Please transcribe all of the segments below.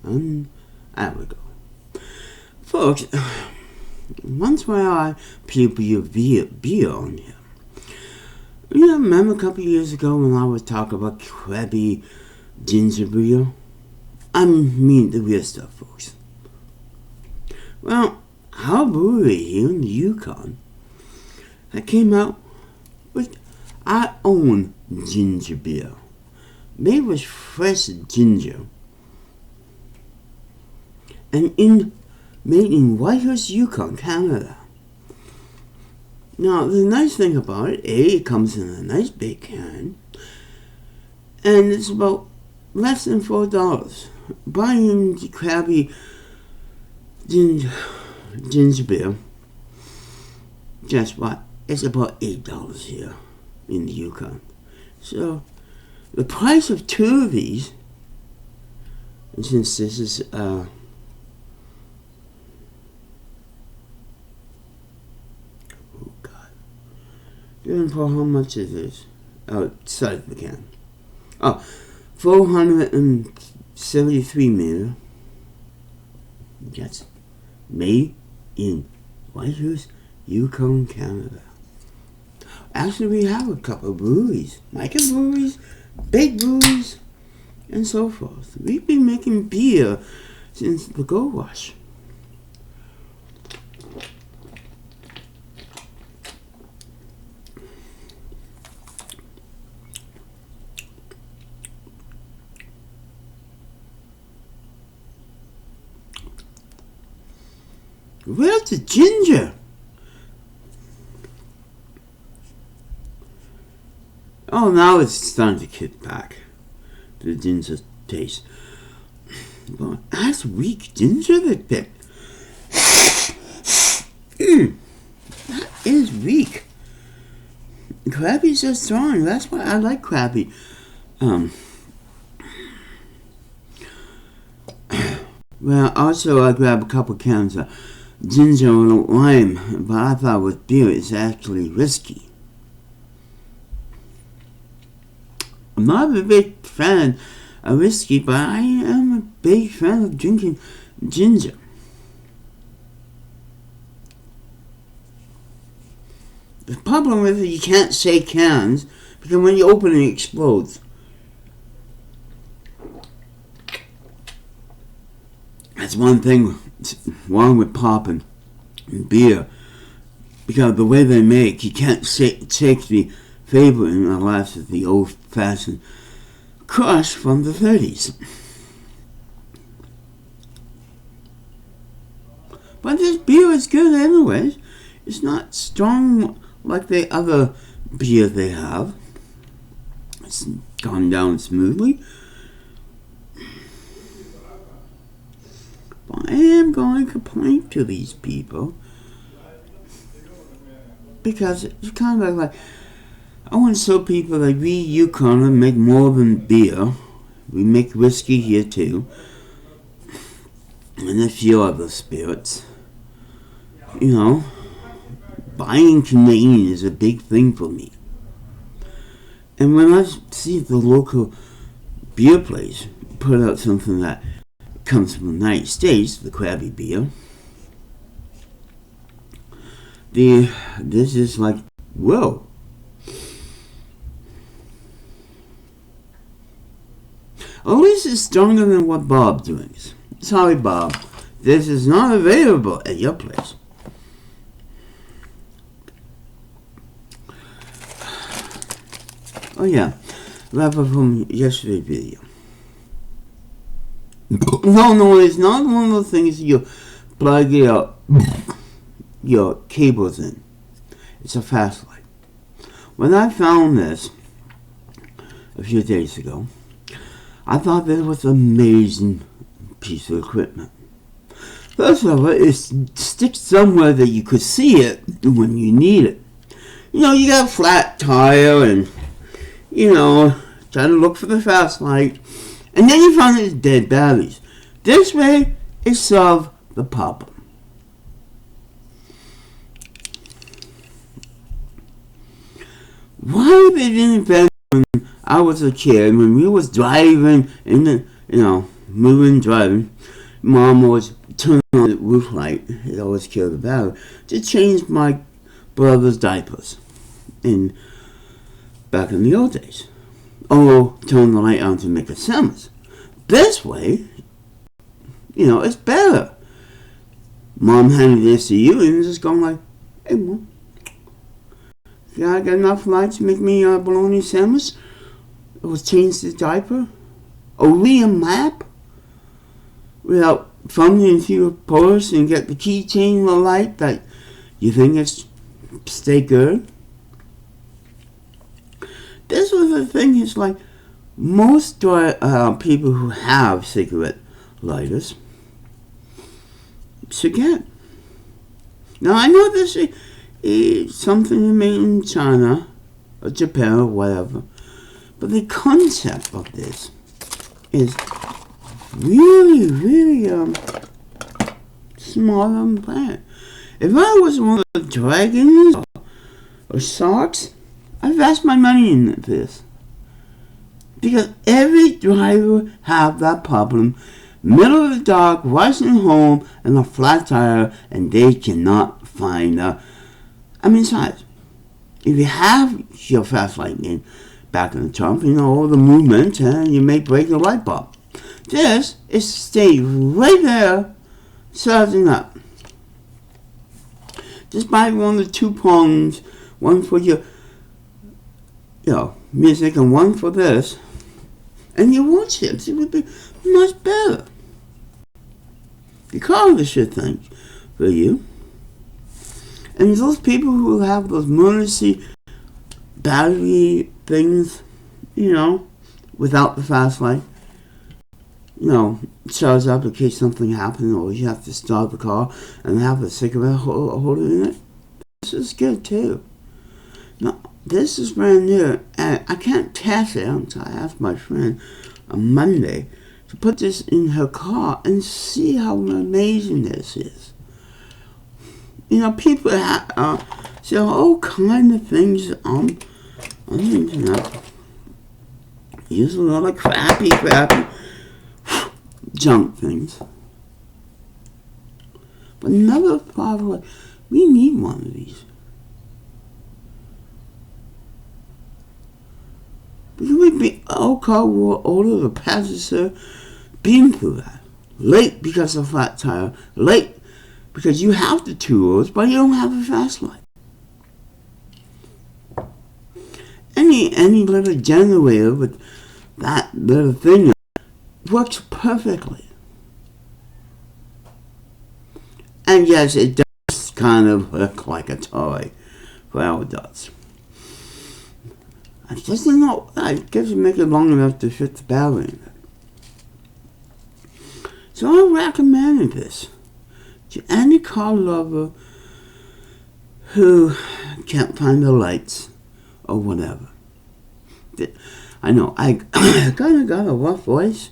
And there we go. Folks, once while I people your beer on here. You know, remember a couple of years ago when I was talking about crappy ginger beer? I mean the real stuff, folks. Well, our brewery here in the Yukon that came out with our own ginger beer, made with fresh ginger, and made in Whitehurst, Yukon, Canada. Now, the nice thing about it, it comes in a nice big can, and it's about less than $4. Buying the crappy ginger beer, guess what? It's about $8 here in the Yukon. So, the price of two of these, and since this is, oh God. Even for how much is this? Outside the can. 473 milliliters. That's made in Whitehurst, Yukon, Canada. Actually, we have a couple of breweries, microbreweries, big breweries, and so forth. We've been making beer since the gold rush. Where's the ginger? Oh, now it's starting to kick back. The ginger taste. But that's weak ginger that picked. That is weak. Crabby's so strong. That's why I like crabby. Well, also I grabbed a couple cans of ginger and lime, but I thought with beer it's actually risky. I'm not a big fan of whiskey, but I am a big fan of drinking ginger. The problem with it, you can't shake cans, because when you open it, it explodes. That's one thing wrong with popping beer, because the way they make, you can't shake the flavor unless it's the old-fashioned crush from the 30s. But this beer is good anyways. It's not strong like the other beer they have. It's gone down smoothly. But I am going to complain to these people, because it's kind of like I want to show people that we Yukoners make more than beer. We make whiskey here too, and a few other spirits. You know, buying Canadian is a big thing for me. And when I see the local beer place put out something that comes from the United States, the Krabby beer, this is like, whoa. At least it's stronger than what Bob drinks. Sorry, Bob. This is not available at your place. Oh yeah, wrap up from yesterday's video. No, it's not one of those things you plug your cables in. It's a fast light. When I found this a few days ago, I thought this was an amazing piece of equipment. First of all, it sticks somewhere that you could see it when you need it. You know, you got a flat tire and, you know, try to look for the fast light. And then you find it's dead batteries. This way, it solved the problem. Why they didn't invent when I was a kid, when we was driving in the, moving, driving, Mom always turned on the roof light. It always killed the battery to change my brother's diapers. Back in the old days, or turn the light on to make a sandwich. This way, it's better. Mom handed this to you and just going like, "Hey, Mom, you got enough light to make me a bologna sandwich? Or change the diaper? Or read a map without fumbling through your purse and get the keychain of the light that you think is stay good?" This was the thing. It's like most people who have cigarette lighters forget. Now I know this is something made in China or Japan or whatever, but the concept of this is really, really smart on the planet. If I was one of the dragons or sharks, I'd invest my money in this. Because every driver have that problem. Middle of the dark, rushing home, and a flat tire, and they cannot find besides, if you have your fast lightning back in the trunk, all the movement, and you may break the light bulb. This is stay right there, charging up. Just buy one of the 2 prongs, one for your music and one for this, and you watch it. It would be much better. The car is your thing for you. And those people who have those emergency battery things, without the fast light, charge up in case something happens, or you have to start the car and have a cigarette holder in it. This is good too. Now, this is brand new, and I can't test it until I ask my friend on Monday to put this in her car and see how amazing this is. People say all kind of things on the internet. Use a lot of crappy junk things. But never thought like, we need one of these. Because we'd be all car were older, the passenger been through that. Late because of flat tire. Late because you have the tools, but you don't have a fast light. Any little generator with that little thing works perfectly. And yes, it does kind of look like a toy. Well, it does. I just don't know. I guess you make it long enough to fit the battery in it. So I recommend this to any car lover who can't find the lights or whatever. I know I kind of got a rough voice.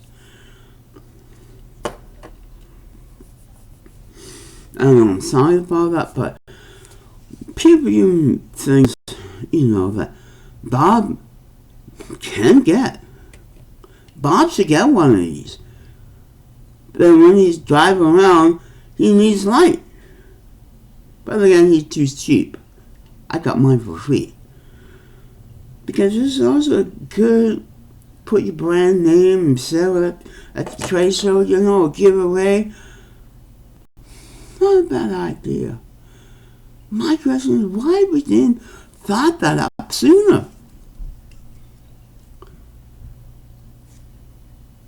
I'm sorry about that, but people use things, that Bob can get. Bob should get one of these. But when he's driving around, he needs light. But again, he's too cheap. I got mine for free. Because this is also good. Put your brand name and sell it at the trade show, or give away. Not a bad idea. My question is, why we didn't thought that up sooner?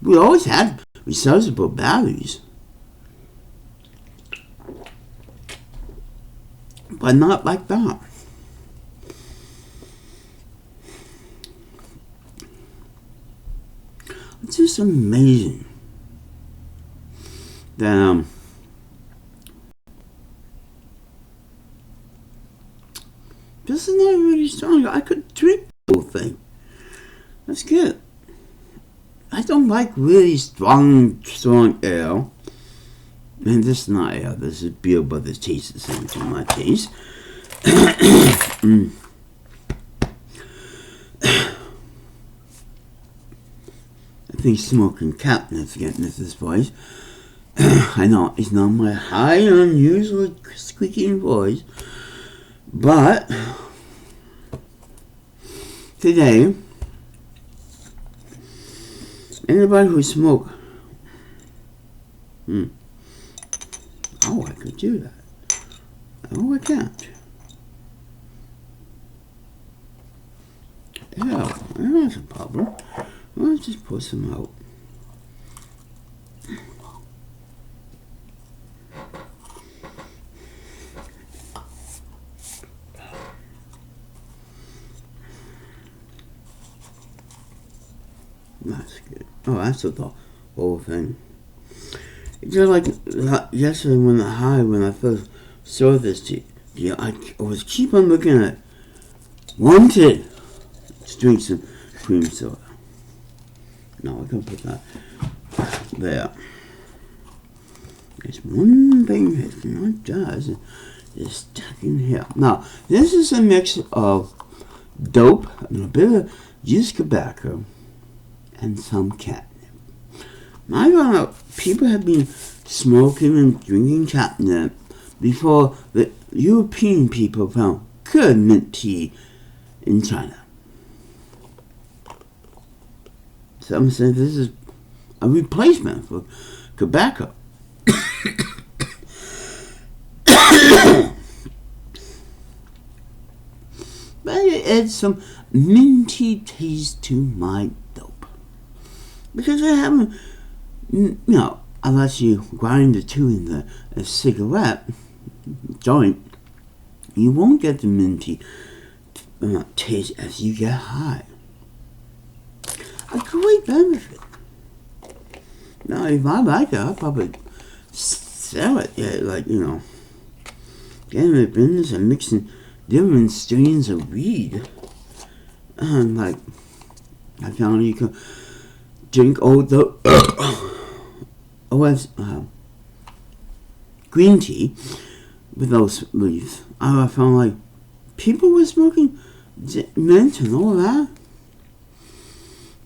We always had rechargeable batteries, but not like that. It's just amazing that this is not really strong. I could drink the whole thing. That's good. I don't like really strong ale. And this is not ale. This is beer, but it tastes the same to my taste. think smoking catnip's getting into this voice. I know it's not my high, unusual, squeaking voice, but today, anybody who smoke, oh, I could do that. Oh, I can't. Yeah, that's a problem. Let's just put some out. That's good. Oh, that's the whole thing. It's just like yesterday when I first saw this, I was keep on looking at wanted to drink some cream soda. No, I can put that there. There's one thing that not does is stuck in here. Now, this is a mix of dope and a bit of used tobacco and some catnip. I don't know, people have been smoking and drinking catnip before the European people found good mint tea in China. Some say this is a replacement for tobacco. But it adds some minty taste to my dope. Because I haven't, unless you grind the two in a cigarette joint, you won't get the minty taste as you get high. A great benefit. Now, if I like it, I'll probably sell it, get in the business of mixing different strains of weed. And I found you can drink all the green tea with those leaves. I found people were smoking mint and all that.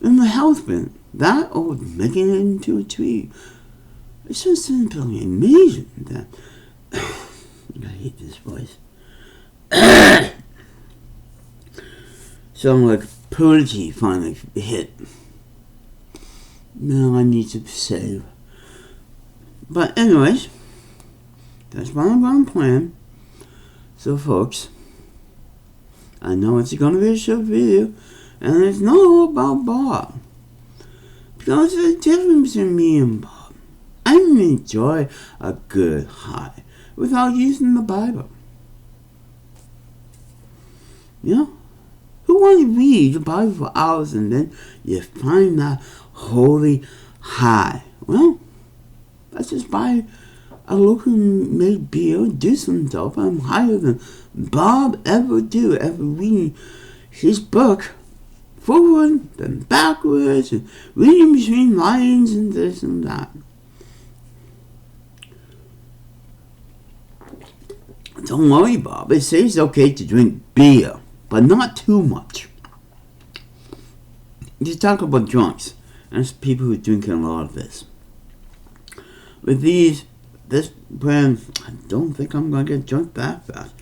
And the health bin, that or making it into a tea. It's just simply amazing that I hate this voice. Sound like purity finally hit. Now I need to save. But anyways, that's what I'm going to plan. So folks, I know it's going to be a short video, and it's not all about Bob. Because there's a difference between me and Bob. I can enjoy a good high without using the Bible. Who wants to read the Bible for hours and then you find that holy high? Well, let's just buy a local made beer and do some dope. I'm higher than Bob ever reading his book forward and backwards and reading between lines and this and that. Don't worry, Bob. It says it's okay to drink beer, but not too much. You talk about drunks. There's people who drink a lot of this. With this brand, I don't think I'm going to get drunk that fast.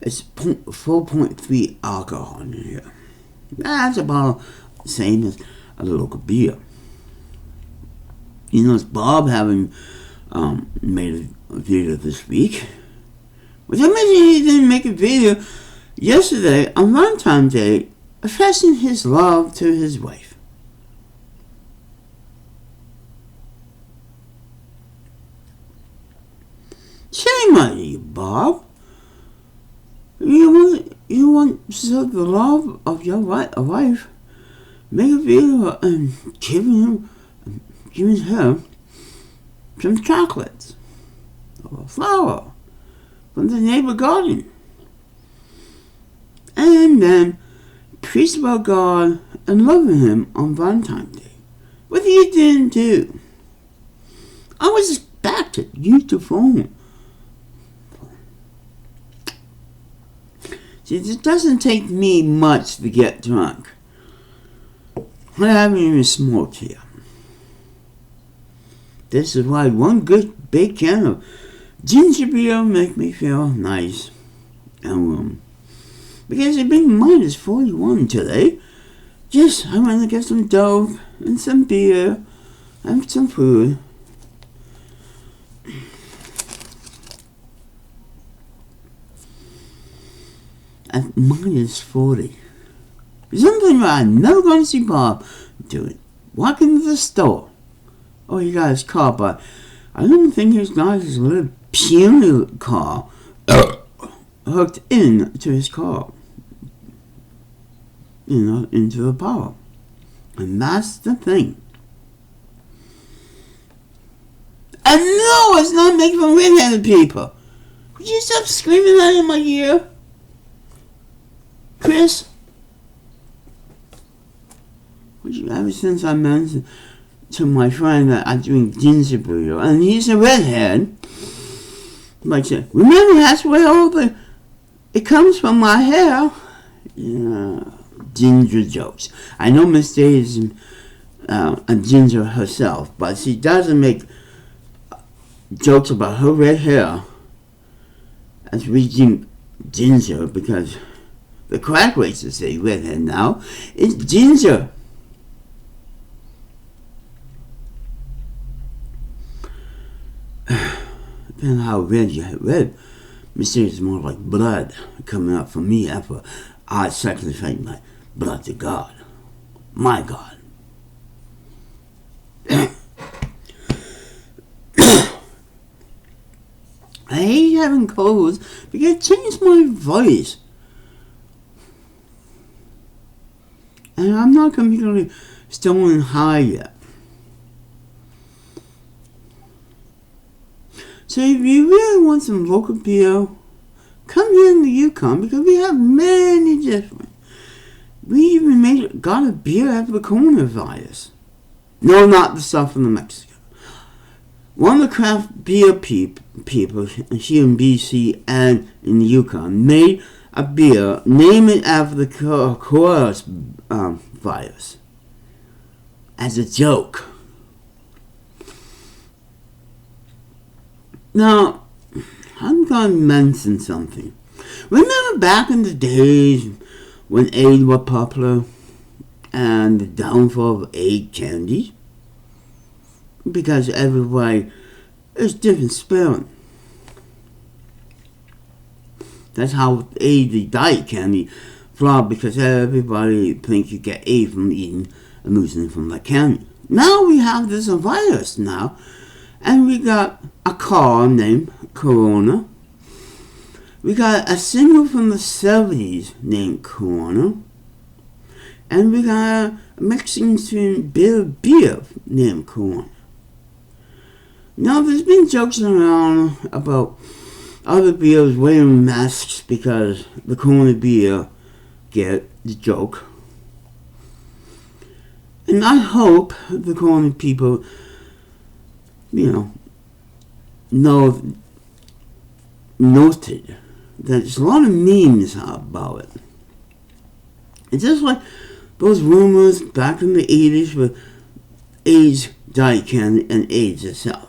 It's 4.3 alcohol in here. That's about the same as a local beer. It's Bob having made a video this week. Which I mentioned he didn't make a video yesterday on Valentine's Day expressing his love to his wife. Shame on you, Bob. You want to show the love of your wife. Make a video and giving her some chocolates or a flower from the neighbor garden. And then preach about God and loving him on Valentine's Day. What you didn't do. I was expected you to phone. See, it doesn't take me much to get drunk. I haven't even smoked here. This is why one good big can of ginger beer make me feel nice and warm. Because it being minus 41 today, yes, I want to get some dough and some beer and some food. At minus 40. Something I'm never going to see Bob doing. Walk into the store. Oh, he got his car, but I don't think he's got his little puny car hooked in to his car. Into the power. And that's the thing. And no, it's not making fun of red-handed people. Would you stop screaming that in my ear? Chris? Ever since I mentioned to my friend that I drink ginger beer, and he's a redhead, like I said, remember that's where it comes from my hair. Yeah, ginger jokes. I know Miss Day is a ginger herself, but she doesn't make jokes about her red hair as we drink ginger, because the crack races say redhead now. It's ginger. Depending on how red you have red, mistake is more like blood coming up from me after I sacrifice my blood to God. My God. I hate having colds because it changed my voice. And I'm not completely stone high yet. So if you really want some local beer, come here in the Yukon, because we have many different. We even got a beer after the coronavirus. No, not the stuff from Mexico. One of the craft beer people here in BC and in the Yukon made a beer, named it after the coronavirus virus, as a joke. Now, I'm going to mention something. Remember back in the days when AIDS was popular and the downfall of AIDS candy? Because everybody is different spelling. That's how AIDS, the diet candy, flopped, because everybody thinks you get AIDS from eating and losing it from the candy. Now we have this virus now, and we got a car named Corona. We got a single from the 70s named Corona. And we got a Mexican beer named Corona. Now there's been jokes around about other beers wearing masks because the Corona beer get the joke. And I hope the Corona people, noted that there's a lot of memes about it. It's just like those rumors back in the 80s with AIDS diet candy and AIDS itself.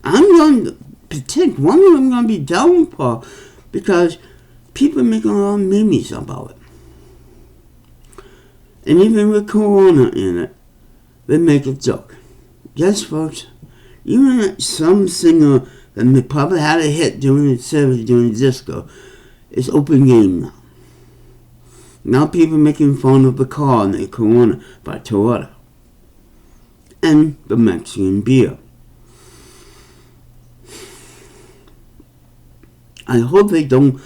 I'm going to predict one of them going to be downfall because people are making a lot of memes about it. And even with Corona in it, they make a joke. Yes, folks, even some singer that probably had a hit during the 70s, during the disco, is open game now. Now people making fun of the car named Corona by Toyota. And the Mexican beer. I hope they don't,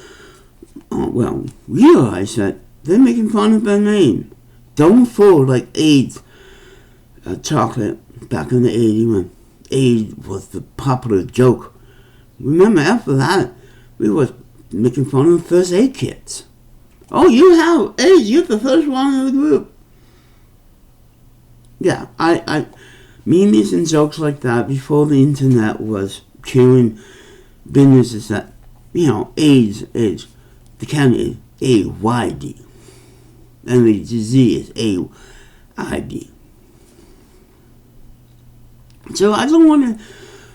realize that they're making fun of their name. Don't fall like AIDS chocolate back in the 80s when AIDS was the popular joke. Remember, after that, we was making fun of first aid kits. Oh, you have AIDS, you're the first one in the group. Yeah, I memes and jokes like that before the internet was killing businesses that, AIDS, the county is AYD. And the disease is AID. So I don't want to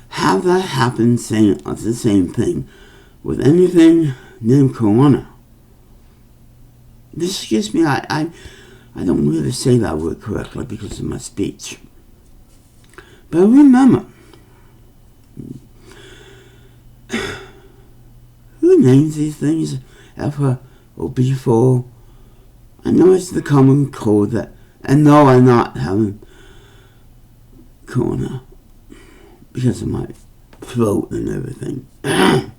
have that happen, saying the same thing with anything named Corona. This excuse me, I don't really say that word correctly because of my speech. But remember, who names these things ever or before? I know it's the common cold that, and no, I'm not having Corona because of my throat and everything. I've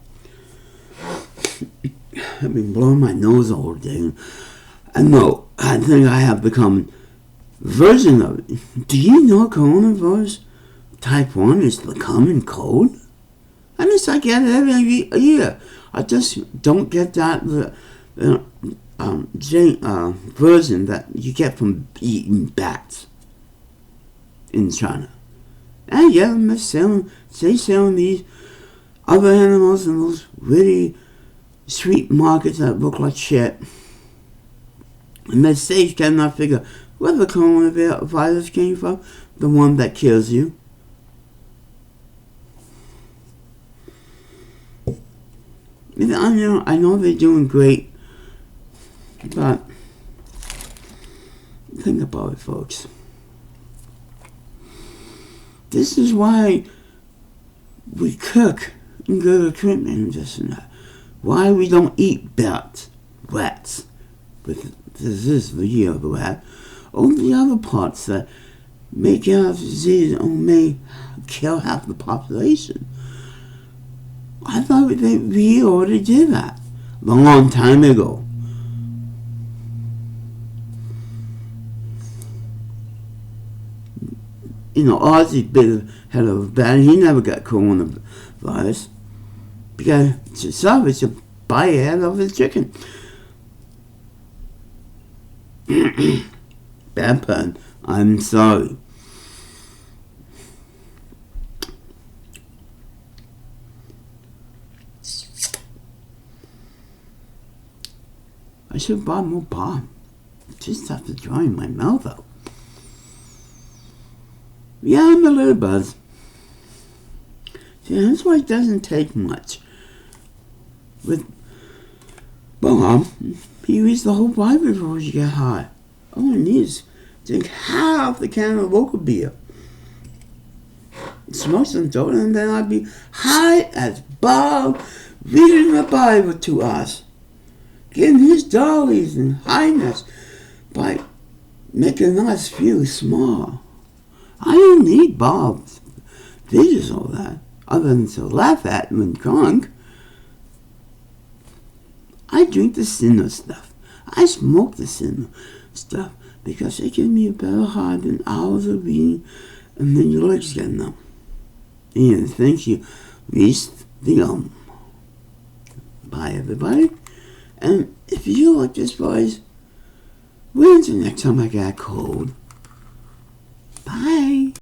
been blowing my nose all day. And no, I think I have become a version of it. Do you know coronavirus type 1 is the common cold? I just I get it every year. I just don't get that version that you get from eating bats in China. And yeah, they're selling these other animals in those really sweet markets that look like shit. And they say you cannot figure where the coronavirus came from, the one that kills you. I know they're doing great, but think about it, folks. This is why we cook and go to treatment and this and that. Why we don't eat rats. But this is the year of the rat. All the other parts that may get off disease or may kill half the population. I thought we already did that a long time ago. Ozzy had a bad. He never got coronavirus because to salvage a bite head of his chicken. Bad pun. I'm sorry. I should have bought more balm. Just have to dry my mouth out. Yeah, I'm a little buzzed. See, that's why it doesn't take much. With balm, you use the whole bottle before you get high. All you need is drink half the can of local beer. Smoke some dope, and then I'd be high as Bob reading the Bible to us. Getting his dollies and highness by making us feel small. I don't need Bob's videos all that, other than to laugh at when drunk. I drink the sinner stuff. I smoke the sinner stuff because it gives me a better high than hours of reading, and then your legs get numb. And thank you, reached the Bye, everybody. And if you like this, boys, wait until next time I get a cold. Bye.